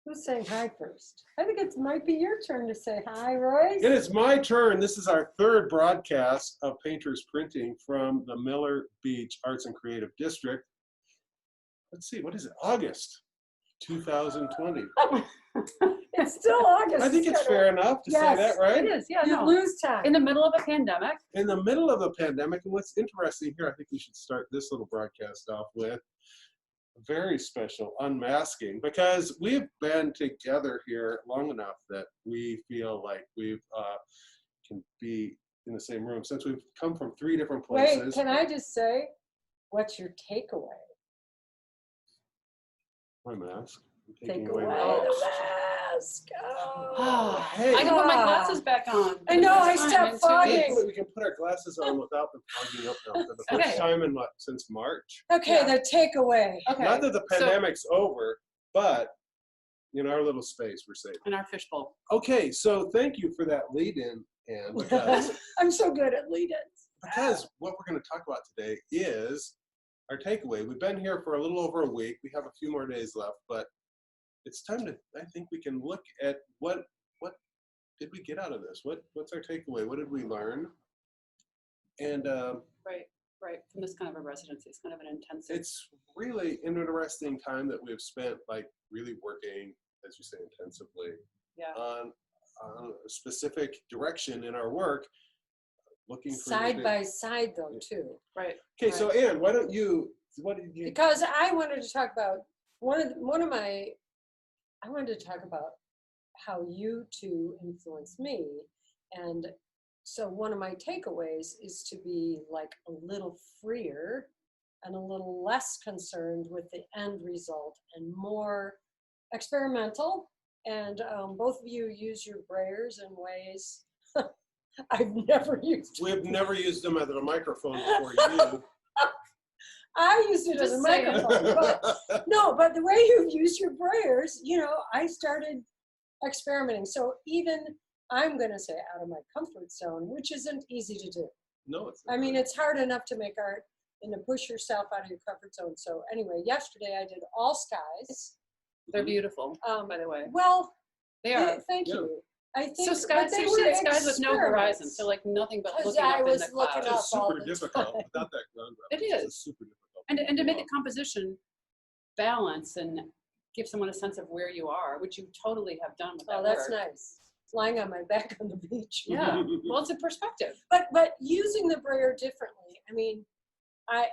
Who's saying hi first? I think it might be your turn to say hi, Royce. It is my turn. This is our third broadcast of Painters Printing from the Miller Beach Arts and Creative District. Let's see, what is it? August 2020. It's still August. I think it's fair enough to say that, right? It is, yeah. You lose time. In the middle of a pandemic. In the middle of a pandemic, and what's interesting here, I think we should start this little broadcast off with a very special unmasking, because we've been together here long enough that we feel like we can be in the same room since we've come from 3 different places. Wait, can I just say, what's your takeaway? My mask. Take away the mask. Oh, hey. I can put my glasses back on. I know, I stopped fogging. Hopefully we can put our glasses on without them fogging up now for the first time in since March. Okay, the takeaway. Okay. Not that the pandemic's over, but in our little space, we're safe. In our fishbowl. Okay, so thank you for that lead-in, Ann, because I'm so good at lead-ins. because what we're going to talk about today is our takeaway. We've been here for a little over a week. We have a few more days left, but it's time to, I think we can look at what did we get out of this? What's our takeaway? What did we learn? And Right, from this kind of a residency. It's kind of an intensive. it's really an interesting time that we've spent, like, really working, as you say, intensively on a specific direction in our work, looking for Side by side, though, too. Right. Okay, so Ann, why don't you? What did you? Because I wanted to talk about I wanted to talk about how you two influenced me, and so one of my takeaways is to be like a little freer and a little less concerned with the end result and more experimental. And both of you use your brayers in ways I've never used. We've never used them as a microphone before you. I used it as a microphone, but the way you use your brayers, I started experimenting. So even I'm going to say out of my comfort zone, which isn't easy to do. No, it's not. I mean, it's hard enough to make art and to push yourself out of your comfort zone. So anyway, yesterday I did all skies. They're beautiful, by the way. Well, They are. Thank you. I think So skies, they seriously, were skies with no horizon. experiments. So like nothing but Because looking I up in was the looking clouds. up It's all super the difficult time. without that ground It reference. is. It's super difficult. And to make the composition balance and give someone a sense of where you are, which you totally have done with that Oh, that's work. nice. Lying on my back on the beach. Yeah. Well, it's a perspective. But using the brayer differently. I mean,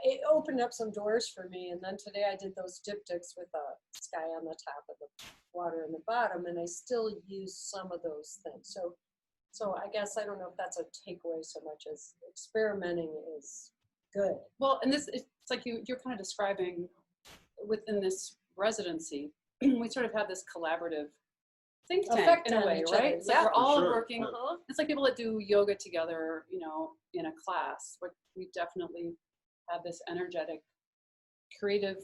it opened up some doors for me. And then today I did those diptychs with a sky on the top and the water in the bottom, and I still use some of those things. So I guess I don't know if that's a takeaway so much as experimenting is good. Well, and it's like you're kind of describing within this residency, we sort of have this collaborative think tank Effect in a on way, each right? other. It's like Yeah. we're all sure. working. Uh-huh. It's like people that do yoga together, in a class. We definitely have this energetic, creative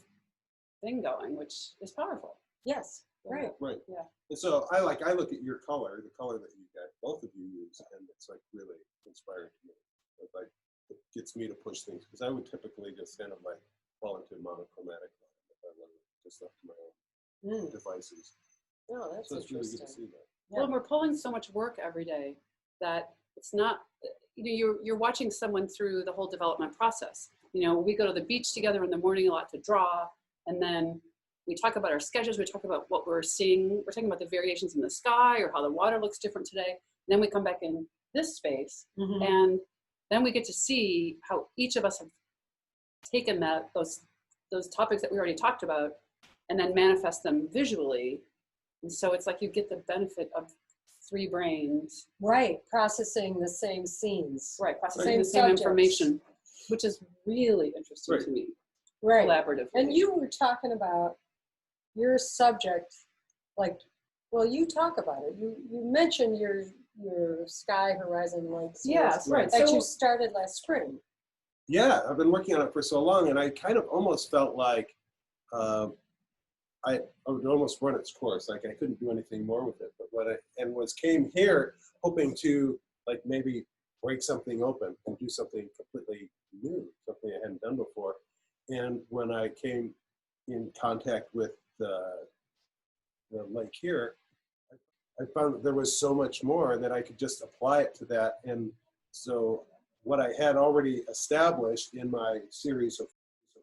thing going, which is powerful. Yes, right. Right. Yeah. And so I look at your color, the color that you guys, both of you use, and it's like really inspiring to me. It's like it gets me to push things, because I would typically just kind of like fall into monochromatic if I wasn't just left to my own devices. Oh, that's So it's really good to interesting. see that. Yeah. Well, we're pulling so much work every day that it's not, you're watching someone through the whole development process. We go to the beach together in the morning a lot to draw, and then we talk about our schedules, we talk about what we're seeing, we're talking about the variations in the sky or how the water looks different today. And then we come back in this space, and then we get to see how each of us have taken those topics that we already talked about and then manifest them visually. And so it's like you get the benefit of 3 brains. Right, processing the same scenes. Right, processing Same the same subjects. information, which is really interesting to me, Right. collaboratively. And you were talking about your subject, you talk about it. You mentioned your sky horizon light series Yes, right. that So you started last spring. Yeah, I've been working on it for so long, and I kind of almost felt like I would almost run its course. Like I couldn't do anything more with it. But came here hoping to like maybe break something open and do something completely new, something I hadn't done before. And when I came in contact with the the lake here, I found that there was so much more that I could just apply it to that. And so what I had already established in my series of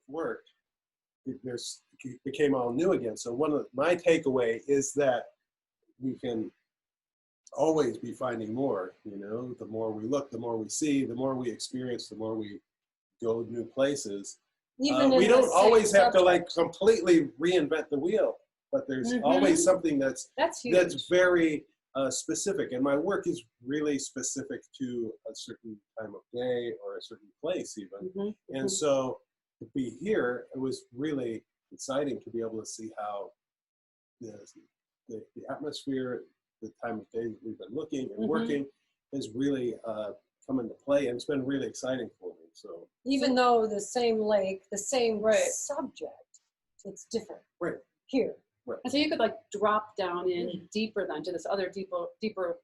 work, it became all new again. So one of my takeaway is that we can always be finding more. You know, the more we look, the more we see, the more we experience, the more we go to new places. Even We in don't the always same have to like subject. completely reinvent the wheel, but there's always something that's huge. very specific. And my work is really specific to a certain time of day or a certain place even. And so to be here, it was really exciting to be able to see how the atmosphere, the time of day that we've been looking and working has really come into play, and it's been really exciting for me. So Even though the same lake, the same subject, it's different. Right. Here. Right. And so you could like drop down in deeper then to this other deeper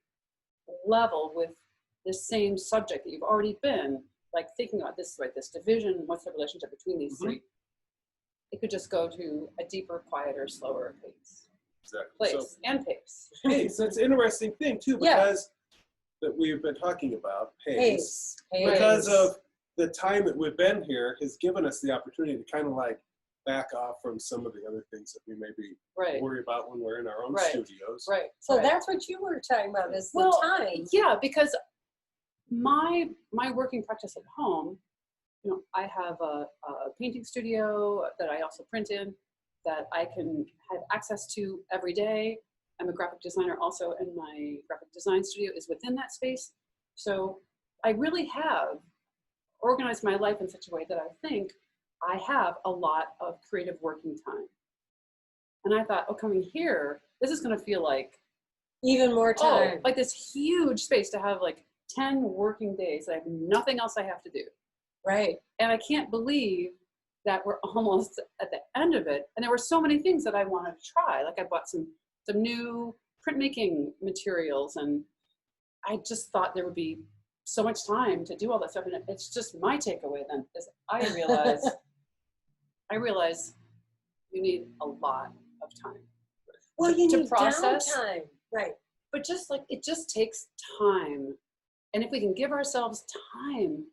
level with the same subject that you've already been like thinking about this, right? This division, what's the relationship between these three? It could just go to a deeper, quieter, slower pace. Exactly. Pace. Pace, that's an interesting thing too, because that we've been talking about pace. Because of the time that we've been here has given us the opportunity to kind of like back off from some of the other things that we maybe worry about when we're in our own studios. Right. So that's what you were talking about is the time. Yeah, because my working practice at home, you know, I have a painting studio that I also print in that I can have access to every day. I'm a graphic designer also, and my graphic design studio is within that space. So I really have organized my life in such a way that I think I have a lot of creative working time. And I thought, oh, coming here, this is going to feel like even more time. like this huge space to have like 10 working days. I have nothing else I have to do. Right. And I can't believe that we're almost at the end of it. And there were so many things that I wanted to try. Like I bought some new printmaking materials, and I just thought there would be so much time to do all that stuff. And it's just my takeaway then is I realize you need a lot of time. Well, you need process downtime. Right. But just like, it just takes time. And if we can give ourselves time,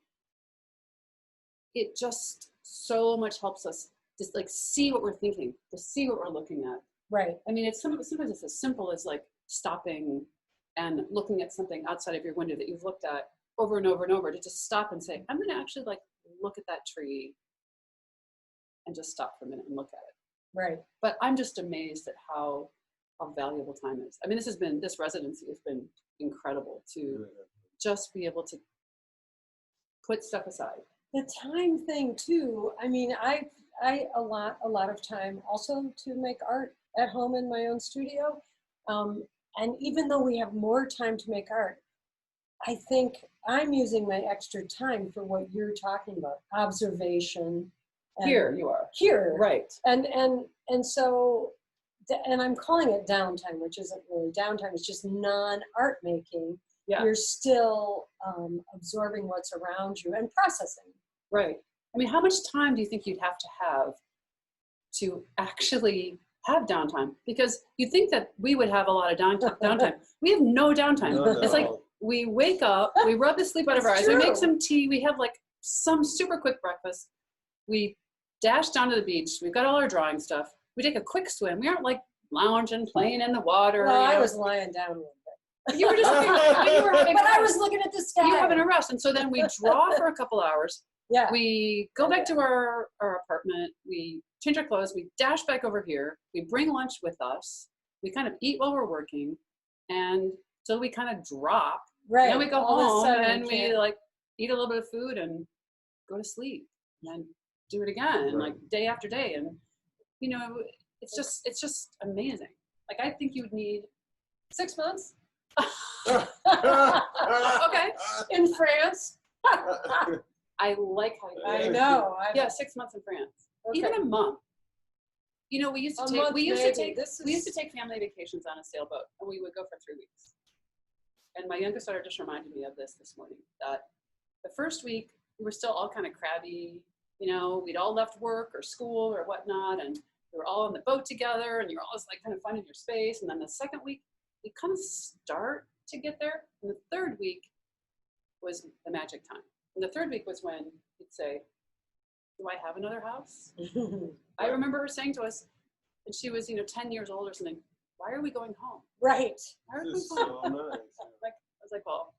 it just so much helps us just like see what we're thinking, to see what we're looking at. Right. I mean, sometimes it's as simple as like stopping and looking at something outside of your window that you've looked at over and over and over, to just stop and say, I'm going to actually like look at that tree and just stop for a minute and look at it. Right. But I'm just amazed at how valuable time is. I mean, this residency has been incredible to just be able to put stuff aside. The time thing too. I mean, I a lot of time also to make art at home in my own studio. And even though we have more time to make art, I think I'm using my extra time for what you're talking about, observation. Here you are. Here. Right. And so, and I'm calling it downtime, which isn't really downtime. It's just non-art making. Yeah. You're still absorbing what's around you and processing. Right. I mean, how much time do you think you'd have to actually have downtime? Because you think that we would have a lot of downtime. We have no downtime. No. It's like we wake up, we rub the sleep out of our eyes, we make some tea, we have like some super quick breakfast, we dash down to the beach, we've got all our drawing stuff, we take a quick swim. We aren't like lounging, playing in the water. Well, I was lying down a little bit. You were just but I was looking at the sky. You were having a rest. And so then we draw for a couple hours. Yeah. We go back to our apartment, we change our clothes, we dash back over here, we bring lunch with us, we kind of eat while we're working, and so we kind of drop. Right. And then we go All home and we like eat a little bit of food and go to sleep and then do it again, like day after day. And you know, it's just amazing. Like I think you would need 6 months. Okay. In France. I like how I know. Yeah, 6 months in France. Okay. Even a month. You know, we used to take family vacations on a sailboat, and we would go for 3 weeks. And my youngest daughter just reminded me of this morning, that the first week we were still all kind of crabby. You know, we'd all left work or school or whatnot, and we were all on the boat together, and you're all just like kind of finding your space. And then the second week, you kind of start to get there. And the third week was the magic time. And the third week was when you'd say, do I have another house? I remember her saying to us, and she was, 10 years old or something, why are we going home? Right. Why are we This is going home? so nice. Like, I was like, well,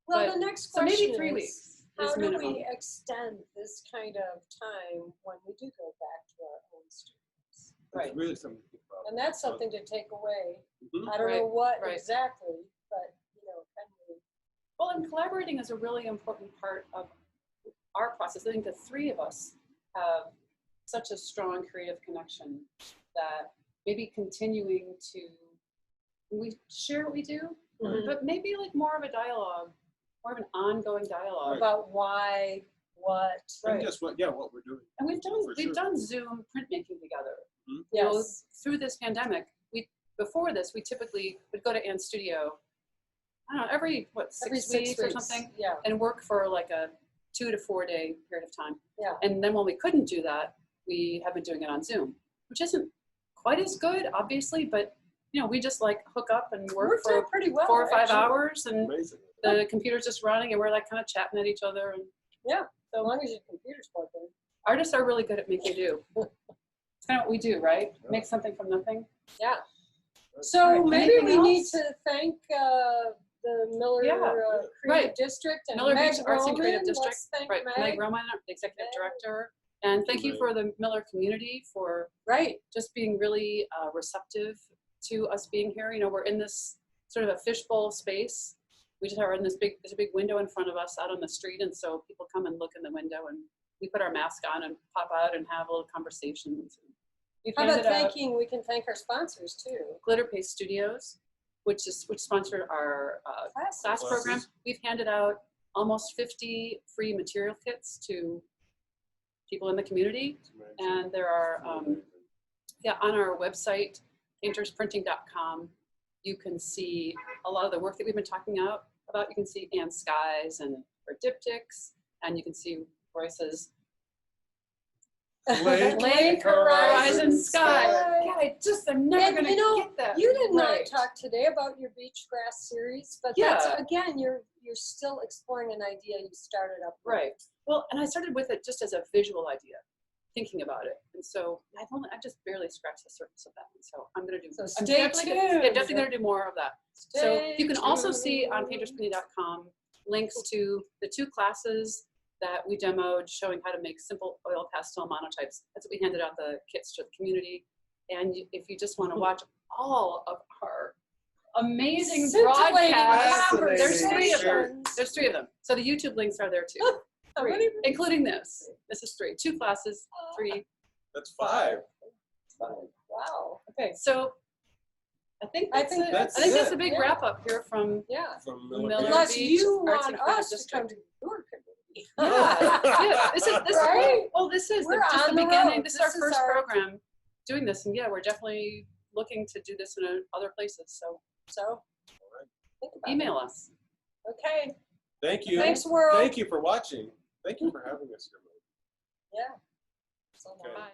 Well, but- the next so question maybe 3 is, weeks how is do minimum. we extend this kind of time when we do go back to our own students? Right. It's really something to think about. And that's something to take away. Mhm. I don't know what right. exactly, but can we? Well, and collaborating is a really important part of our process. I think the three of us have such a strong creative connection that maybe continuing to, we share what we do, but maybe like more of a dialogue, more of an ongoing dialogue. About why, what. And guess what? Yeah, what we're doing. And we've sure. done Zoom printmaking together. Mhm. You know, Yes. through this pandemic, before this, we typically would go to Ann's studio, I don't know, every 6 weeks or something, Yeah. and work for like a 2 to 4 day period of time. Yeah. And then when we couldn't do that, we have been doing it on Zoom, which isn't quite as good, obviously, but we just like hook up and work Worked for out pretty well. 4 or 5 actually. hours, and Amazing. the computer's just running, and we're like kind of chatting at each other. And Yeah. So long as your computer's plugged in. artists are really good at making do. It's kind of what we do, right? Yeah. Make something from nothing. Yeah. Right. So Right. maybe Anything we need else? to thank the Miller Yeah. Creative Right. District and Miller Meg Beach Arts and Creative Roman. District. Let's thank Right, Meg. Meg Roman, the executive director. And thank you Meg. for the Miller community for Right. just being really receptive to us being here. We're in this sort of a fishbowl space. We just are in there's a big window in front of us out on the street. And so people come and look in the window, and we put our mask on and pop out and have little conversations. We've How about handed out we can thank our sponsors too. Glitter Paste Studios, which sponsored our class program. Classes. We've handed out almost 50 free material kits to people in the community. It's amazing. And there are, on our website, paintersprinting.com, you can see a lot of the work that we've been talking about. You can see Ann's skies and her diptychs, and you can see Royce's Lake horizon sky. God, I'm never And, going to get that. You did not right. talk today about your beach grass series, but Yeah. that's again, you're still exploring an idea you started up with. Right. Well, and I started with it just as a visual idea, thinking about it. And so I've just barely scratched the surface of that. And so I'm going to do, So I'm stay definitely gonna- tuned. yeah, definitely going to do more of that. So Stay you can also see on tuned. paintersprinting.com links to the 2 classes that we demoed showing how to make simple oil pastel monotypes. That's what we handed out the kits to the community. And if you just want to watch all of our amazing Scintillating broadcasts, Fascinating. there's 3 of them. conversations. There's 3 of them. So the YouTube links are there too. How 3, many? including this. This is 3. 2 classes, 3. That's 5. Wow. Okay, so I think that's it. that's I think that's it. a big Yeah. wrap up here from Yeah. From Miller Miller. Unless Beach you Arts want and Creative us to District. come to your community. yeah. This is Right? well, this is We're just the on the beginning. road. This is our This is first our- program doing this, and yeah, we're definitely looking to do this in other places. So So think about email us. it. Okay. Thank you. Thanks, world. Thank you for watching. Thank you for having us here. Yeah. So Okay. Bye.